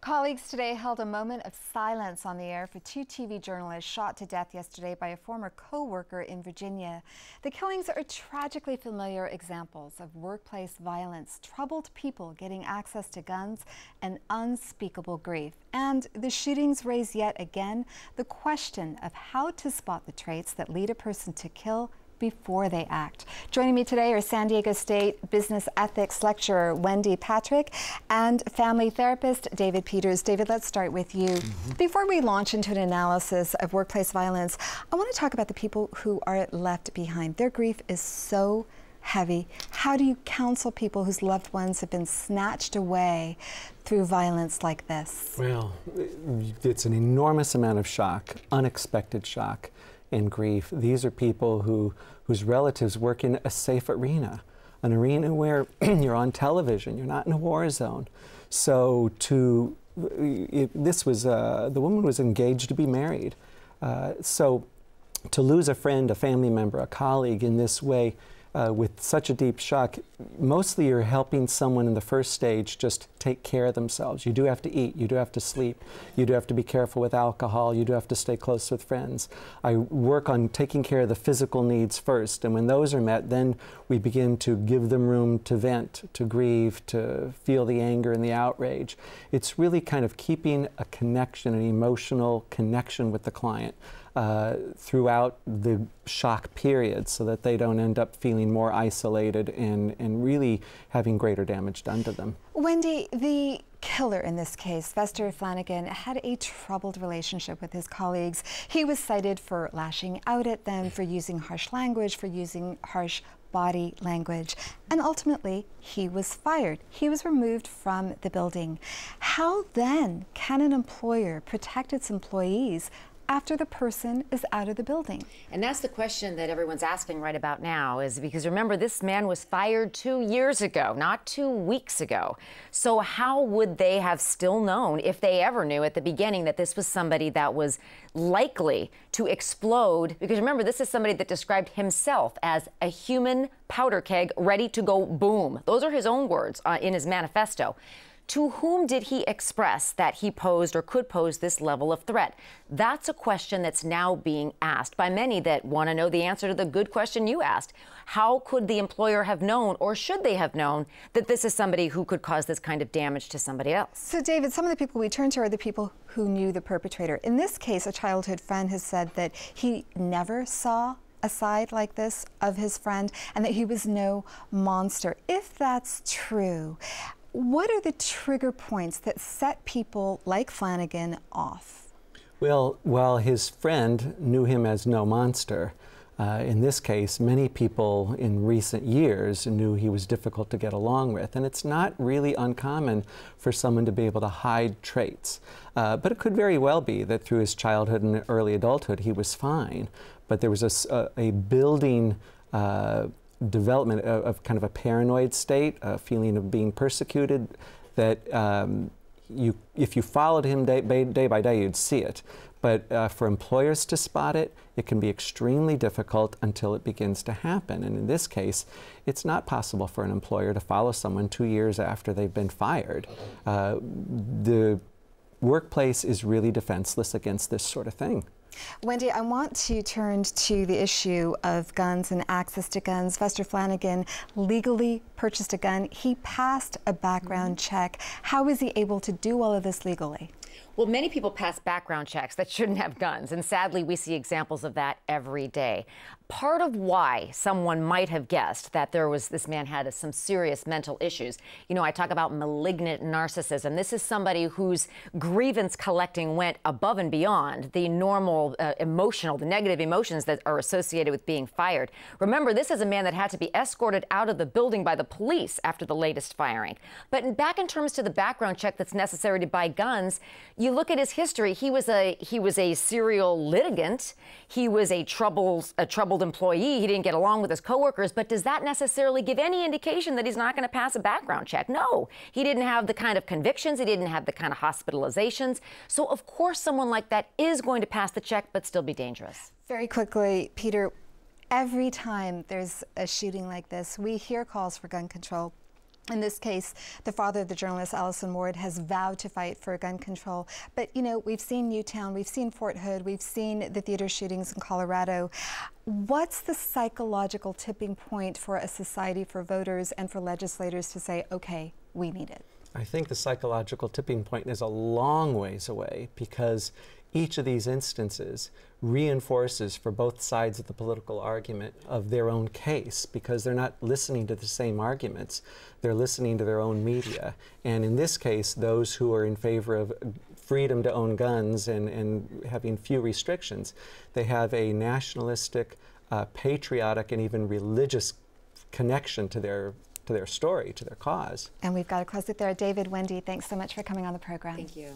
Colleagues today held a moment of silence on the air for two TV journalists shot to death yesterday by a former co-worker in Virginia. The killings are tragically familiar examples of workplace violence, troubled people getting access to guns, and unspeakable grief. And the shootings raise yet again the question of how to spot the traits that lead a person to kill before they act. Joining me today are San Diego State business ethics lecturer Wendy Patrick and family therapist David Peters. David, let's start with you. Before we launch into an analysis of workplace violence, I want to talk about the people who are left behind. Their grief is so heavy. How do you counsel people whose loved ones have been snatched away through violence like this? Well, it's an enormous amount of shock, unexpected shock and grief. These are people whose relatives work in a safe arena, an arena where you're on television, you're not in a war zone. So the woman was engaged to be married. So to lose a friend, a family member, a colleague in this way, with such a deep shock, mostly you're helping someone in the first stage just take care of themselves. You do have to eat, you do have to sleep, you do have to be careful with alcohol, you do have to stay close with friends. I work on taking care of the physical needs first, and when those are met, then we begin to give them room to vent, to grieve, to feel the anger and the outrage. It's really kind of keeping a connection, an emotional connection with the client throughout the shock period so that they don't end up feeling more isolated and really having greater damage done to them. Wendy, the killer in this case, Vester Flanagan, had a troubled relationship with his colleagues. He was cited for lashing out at them, for using harsh language, for using harsh body language, and ultimately he was fired. He was removed from the building. How then can an employer protect its employees after the person is out of the building? And that's the question that everyone's asking right about now, is because remember, this man was fired 2 years ago, not 2 weeks ago. So how would they have still known, if they ever knew at the beginning, that this was somebody that was likely to explode? Because remember, this is somebody that described himself as a human powder keg ready to go boom. Those are his own words in his manifesto. To whom did he express that he posed or could pose this level of threat? That's a question that's now being asked by many that want to know the answer to the good question you asked. How could the employer have known, or should they have known, that this is somebody who could cause this kind of damage to somebody else? So, David, some of the people we turn to are the people who knew the perpetrator. In this case, a childhood friend has said that he never saw a side like this of his friend and that he was no monster. If that's true, what are the trigger points that set people like Flanagan off? Well, while his friend knew him as no monster, in this case, many people in recent years knew he was difficult to get along with. And it's not really uncommon for someone to be able to hide traits. But it could very well be that through his childhood and early adulthood, he was fine. But there was a building development of kind of a paranoid state, a feeling of being persecuted, that if you followed him day by day, you'd see it. But for employers to spot it, it can be extremely difficult until it begins to happen. And in this case, it's not possible for an employer to follow someone 2 years after they've been fired. The workplace is really defenseless against this sort of thing. Wendy, I want to turn to the issue of guns and access to guns. Vester Flanagan legally purchased a gun. He passed a background check. How was he able to do all of this legally? Well, many people pass background checks that shouldn't have guns, and sadly, we see examples of that every day. Part of why someone might have guessed that this man had some serious mental issues. You know, I talk about malignant narcissism. This is somebody whose grievance collecting went above and beyond the normal the negative emotions that are associated with being fired. Remember, this is a man that had to be escorted out of the building by the police after the latest firing. But back in terms to the background check that's necessary to buy guns, you look at his history. He was a serial litigant. He was a troubled employee. He didn't get along with his coworkers. But does that necessarily give any indication that he's not going to pass a background check? No. He didn't have the kind of convictions. He didn't have the kind of hospitalizations. So of course someone like that is going to pass the check but still be dangerous. Very quickly, Peter, every time there's a shooting like this, we hear calls for gun control. In this case, the father of the journalist, Allison Ward, has vowed to fight for gun control. But, you know, we've seen Newtown, we've seen Fort Hood, we've seen the theater shootings in Colorado. What's the psychological tipping point for a society, for voters, and for legislators to say, okay, we need it? I think the psychological tipping point is a long ways away, because each of these instances reinforces for both sides of the political argument of their own case, because they're not listening to the same arguments. They're listening to their own media. And in this case, those who are in favor of freedom to own guns and having few restrictions, they have a nationalistic, patriotic, and even religious connection to their story, to their cause. And we've got to close it there. David, Wendy, thanks so much for coming on the program. Thank you.